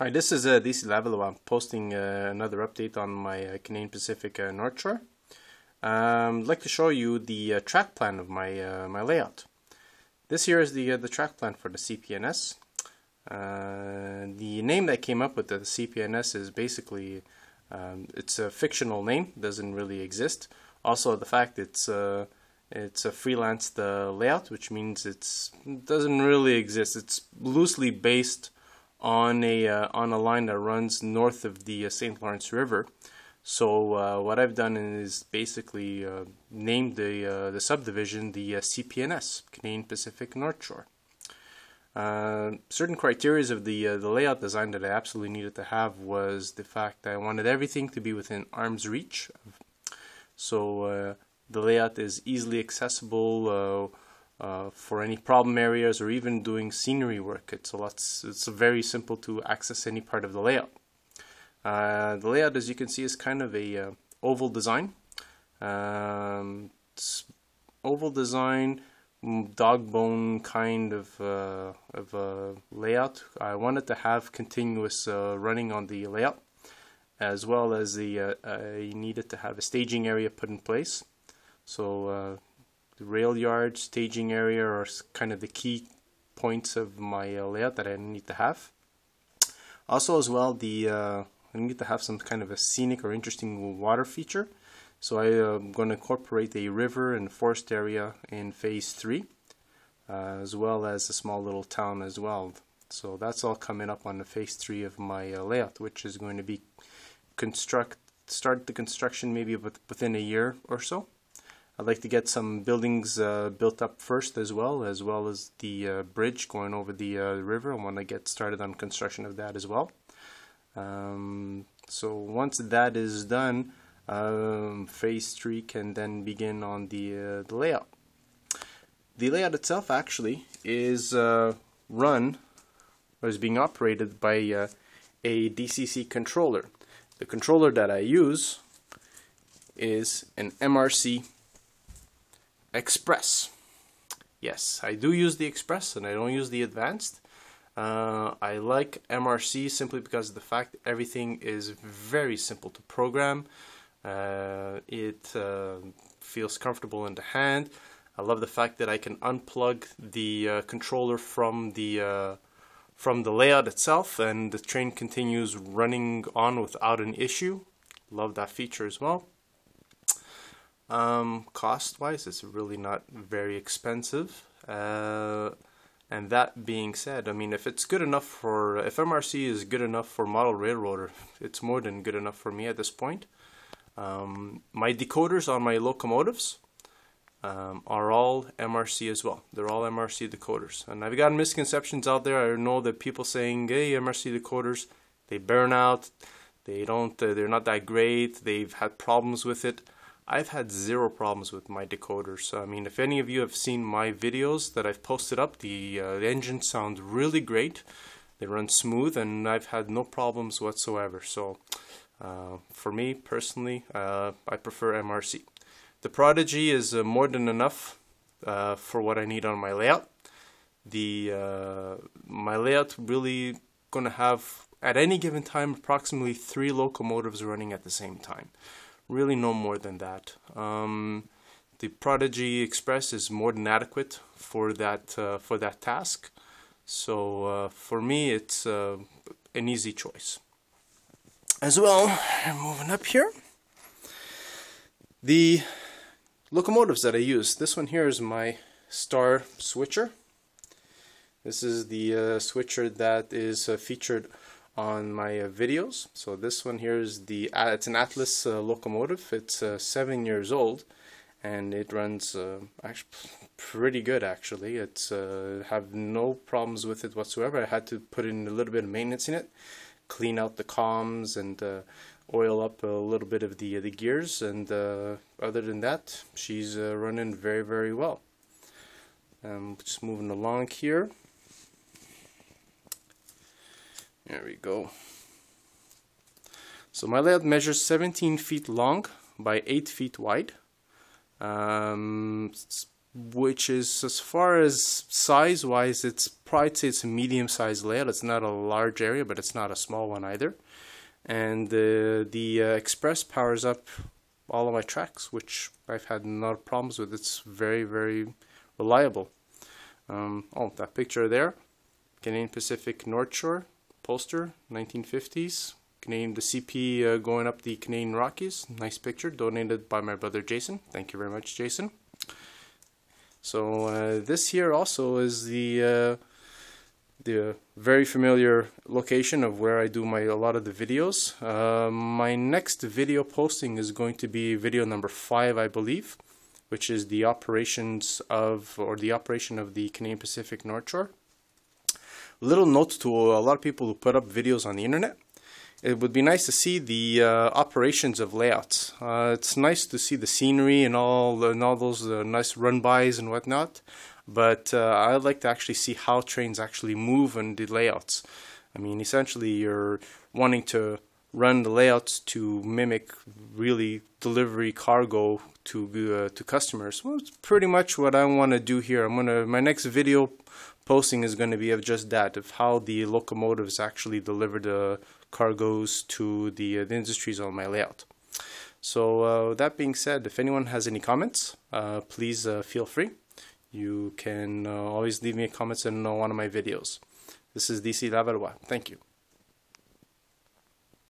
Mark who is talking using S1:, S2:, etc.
S1: Hi, this is DC Lavalo. I'm posting another update on my Canadian Pacific North Shore. I'd like to show you the track plan of my layout. This here is the track plan for the CPNS. The name that came up with the CPNS is basically it's a fictional name, doesn't really exist. Also, the fact it's a freelance layout, which means it doesn't really exist. It's loosely based on a line that runs north of the St. Lawrence River. So what I've done is basically named the subdivision the CPNS, Canadian Pacific North Shore. Certain criteria of the layout design that I absolutely needed to have was the fact that I wanted everything to be within arm's reach. So the layout is easily accessible for any problem areas or even doing scenery work. It's very simple to access any part of the layout. The layout, as you can see, is kind of a oval design. It's oval design, dog bone kind of layout. I wanted to have continuous running on the layout, as well as I needed to have a staging area put in place. So the rail yard, staging area are kind of the key points of my layout that I need to have. Also, as well, I need to have some kind of a scenic or interesting water feature. So I am going to incorporate a river and forest area in phase 3, as well as a small little town as well. So that's all coming up on the phase 3 of my layout, which is going to be start the construction maybe within a year or so. I'd like to get some buildings built up first, as well as the bridge going over the river. I want to get started on construction of that as well. So once that is done, phase 3 can then begin on the layout. The layout itself actually is run or is being operated by a DCC controller. The controller that I use is an MRC Express. Yes, I do use the Express and I don't use the Advanced. I like MRC simply because of the fact that everything is very simple to program. It feels comfortable in the hand. I love the fact that I can unplug the controller from the layout itself, and the train continues running on without an issue. Love that feature as well. Cost-wise, it's really not very expensive. And that being said, I mean, if MRC is good enough for model railroader, it's more than good enough for me at this point. My decoders on my locomotives are all MRC as well. They're all MRC decoders. And I've gotten misconceptions out there. I know that people saying, hey, MRC decoders, they burn out, they're not that great, they've had problems with it. I've had zero problems with my decoders. So, I mean, if any of you have seen my videos that I've posted up, the engines sound really great. They run smooth, and I've had no problems whatsoever. So, for me personally, I prefer MRC. The Prodigy is more than enough for what I need on my layout. My layout really going to have at any given time approximately 3 locomotives running at the same time. Really no more than that. The Prodigy Express is more than adequate for that task. So for me, it's an easy choice. As well, moving up here, the locomotives that I use. This one here is my Star switcher. This is the switcher that is featured on my videos. So this one here is it's an Atlas locomotive. It's 7 years old, and it runs actually pretty good. Actually, it's have no problems with it whatsoever. I had to put in a little bit of maintenance in it, clean out the comms and oil up a little bit of the gears, and other than that, she's running very, very well. Just moving along here. There we go. So my layout measures 17 feet long by 8 feet wide. It's which is, as far as size wise, I'd say it's a medium sized layout. It's not a large area, but it's not a small one either. And the Express powers up all of my tracks, which I've had no problems with. It's very, very reliable. Oh, that picture there, Canadian Pacific North Shore poster, 1950s. Canadian, the CP going up the Canadian Rockies. Nice picture, donated by my brother Jason. Thank you very much, Jason. So this here also is the very familiar location of where I do a lot of the videos. My next video posting is going to be video number 5, I believe, which is the operation of the Canadian Pacific North Shore. Little note to a lot of people who put up videos on the internet. It would be nice to see the operations of layouts. It's nice to see the scenery and all those nice run-bys and whatnot, but I'd like to actually see how trains actually move in the layouts. I mean, essentially, you're wanting to run the layouts to mimic really delivery cargo to customers. Well, it's pretty much what I want to do here. My next video posting is going to be of just that, of how the locomotives actually deliver the cargoes to the industries on my layout. So that being said, if anyone has any comments, please feel free. You can always leave me comments in one of my videos. This is DC Lavalois. Thank you.